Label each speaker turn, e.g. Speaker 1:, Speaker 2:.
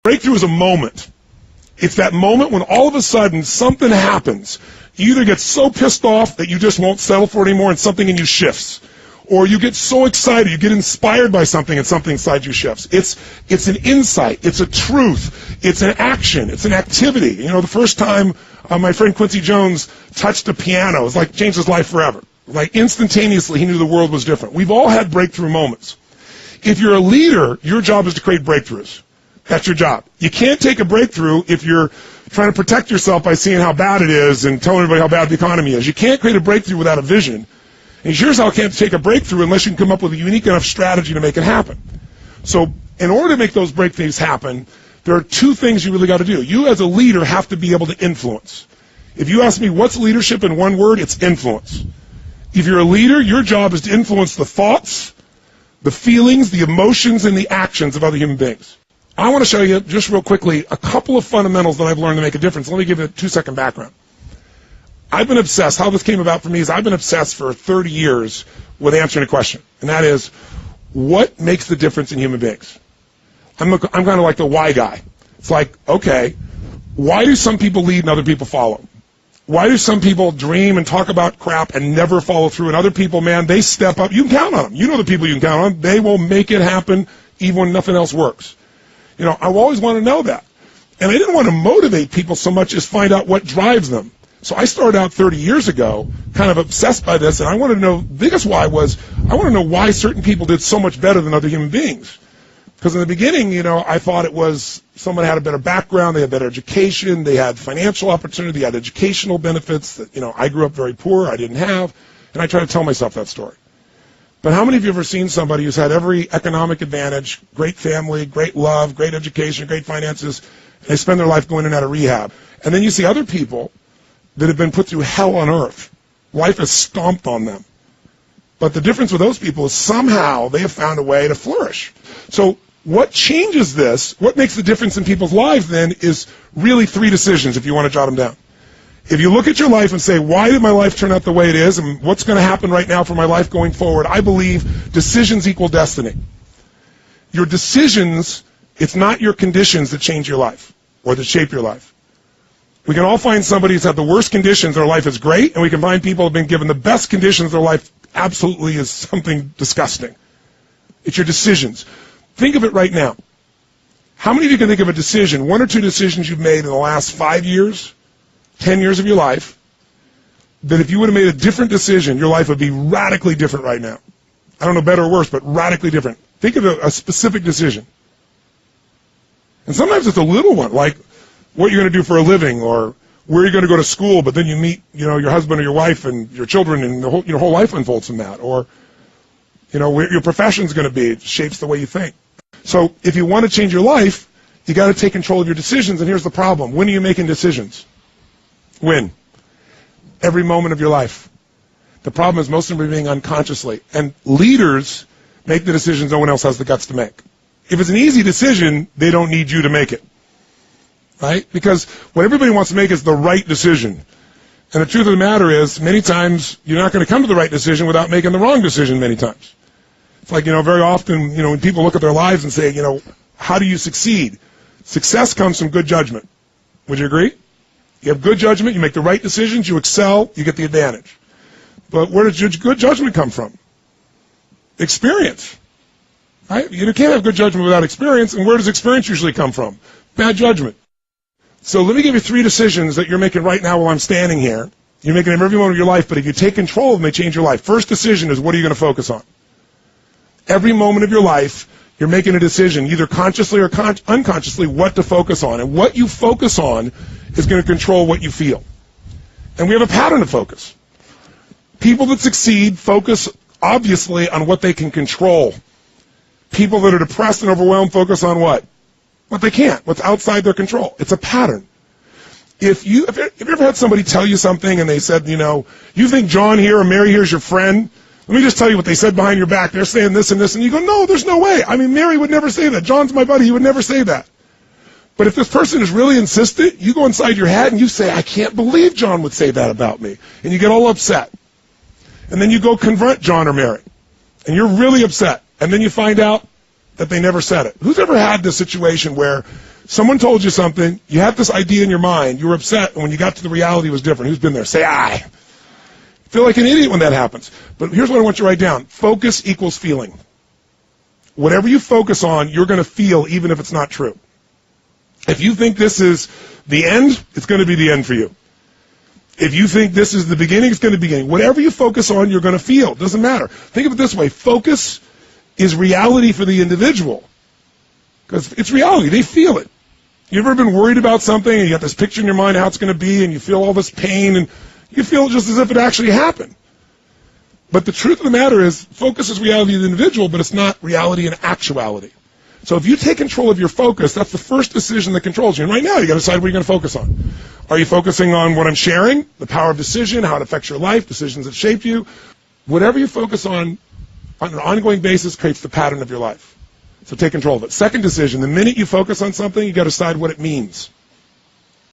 Speaker 1: Breakthrough is a moment. It's that moment when all of a sudden something happens. You either get so pissed off that you just won't settle for it anymore and something in you shifts. Or you get so excited, you get inspired by something and something inside you shifts. It's an insight, it's a truth, it's an action, it's an activity. You know, the first time my friend Quincy Jones touched a piano, it was like changed his life forever. Like instantaneously he knew the world was different. We've all had breakthrough moments. If you're a leader, your job is to create breakthroughs. That's your job. You can't take a breakthrough if you're trying to protect yourself by seeing how bad it is and telling everybody how bad the economy is. You can't create a breakthrough without a vision. And sure as hell can't take a breakthrough unless you can come up with a unique enough strategy to make it happen. So in order to make those breakthroughs happen, there are two things you really got to do. You as a leader have to be able to influence. If you ask me what's leadership in one word, it's influence. If you're a leader, your job is to influence the thoughts, the feelings, the emotions, and the actions of other human beings. I want to show you, just real quickly, a couple of fundamentals that I've learned to make a difference. Let me give you a 2-second background. I've been obsessed. How this came about for me is I've been obsessed for 30 years with answering a question, and that is, what makes the difference in human beings? I'm kind of like the why guy. It's like, okay, why do some people lead and other people follow? Why do some people dream and talk about crap and never follow through, and other people, man, they step up. You can count on them. You know the people you can count on. They will make it happen even when nothing else works. You know, I've always wanted to know that. And I didn't want to motivate people so much as find out what drives them. So I started out 30 years ago kind of obsessed by this, and I wanted to know, the biggest why was, I want to know why certain people did so much better than other human beings. Because in the beginning, you know, I thought it was someone had a better background, they had better education, they had financial opportunity, they had educational benefits that, you know, I grew up very poor, I didn't have, and I try to tell myself that story. But how many of you have ever seen somebody who's had every economic advantage, great family, great love, great education, great finances, and they spend their life going in and out of rehab? And then you see other people that have been put through hell on earth. Life has stomped on them. But the difference with those people is somehow they have found a way to flourish. So what changes this, what makes the difference in people's lives then, is really 3 decisions if you want to jot them down. If you look at your life and say, why did my life turn out the way it is, and what's going to happen right now for my life going forward, I believe decisions equal destiny. Your decisions, it's not your conditions that change your life or that shape your life. We can all find somebody who's had the worst conditions, their life is great, and we can find people who have been given the best conditions, their life absolutely is something disgusting. It's your decisions. Think of it right now. How many of you can think of a decision, 1 or 2 decisions you've made in the last 5 years, 10 years of your life, that if you would have made a different decision, your life would be radically different right now? I don't know, better or worse, but radically different. Think of a specific decision. And sometimes it's a little one, like what you're going to do for a living, or where you're going to go to school, but then you meet, you know, your husband or your wife and your children, and your whole life unfolds from that. Or, you know, where your profession's going to be, it shapes the way you think. So if you want to change your life, you got to take control of your decisions, and here's the problem. When are you making decisions? When? Every moment of your life. The problem is most of them are being unconsciously. And leaders make the decisions no one else has the guts to make. If it's an easy decision, they don't need you to make it. Right? Because what everybody wants to make is the right decision. And the truth of the matter is, many times, you're not going to come to the right decision without making the wrong decision many times. It's like, you know, very often, you know, when people look at their lives and say, you know, how do you succeed? Success comes from good judgment. Would you agree? You have good judgment, you make the right decisions, you excel, you get the advantage. But where does good judgment come from? Experience. Right? You can't have good judgment without experience, and where does experience usually come from? Bad judgment. So let me give you 3 decisions that you're making right now while I'm standing here. You're making them every moment of your life, but if you take control of them, they change your life. First decision is, what are you going to focus on? Every moment of your life, you're making a decision, either consciously or unconsciously, what to focus on. And what you focus on is going to control what you feel. And we have a pattern of focus. People that succeed focus, obviously, on what they can control. People that are depressed and overwhelmed focus on what? What they can't, what's outside their control. It's a pattern. If you ever had somebody tell you something and they said, you know, you think John here or Mary here is your friend? Let me just tell you what they said behind your back. They're saying this and this, and you go, no, there's no way. I mean, Mary would never say that. John's my buddy. He would never say that. But if this person is really insistent, you go inside your head and you say, I can't believe John would say that about me. And you get all upset. And then you go confront John or Mary. And you're really upset. And then you find out that they never said it. Who's ever had this situation where Someone told you something, you had this idea in your mind, you were upset, and when you got to the reality, it was different. Who's been there? Say, I feel like an idiot when that happens. But here's what I want you to write down. Focus equals feeling. Whatever you focus on, you're going to feel even if it's not true. If you think this is the end, it's going to be the end for you. If you think this is the beginning, it's going to be the beginning. Whatever you focus on, you're going to feel. It doesn't matter. Think of it this way. Focus is reality for the individual. Because it's reality. They feel it. You ever been worried about something and you got this picture in your mind how it's going to be and you feel all this pain and you feel it just as if it actually happened. But the truth of the matter is focus is reality of the individual, but it's not reality in actuality. So if you take control of your focus, that's the first decision that controls you. And right now you got to decide what you're going to focus on. Are you focusing on what I'm sharing, the power of decision, how it affects your life, decisions that shaped you? Whatever you focus on an ongoing basis creates the pattern of your life. So take control of it. Second decision, the minute you focus on something, you got to decide what it means.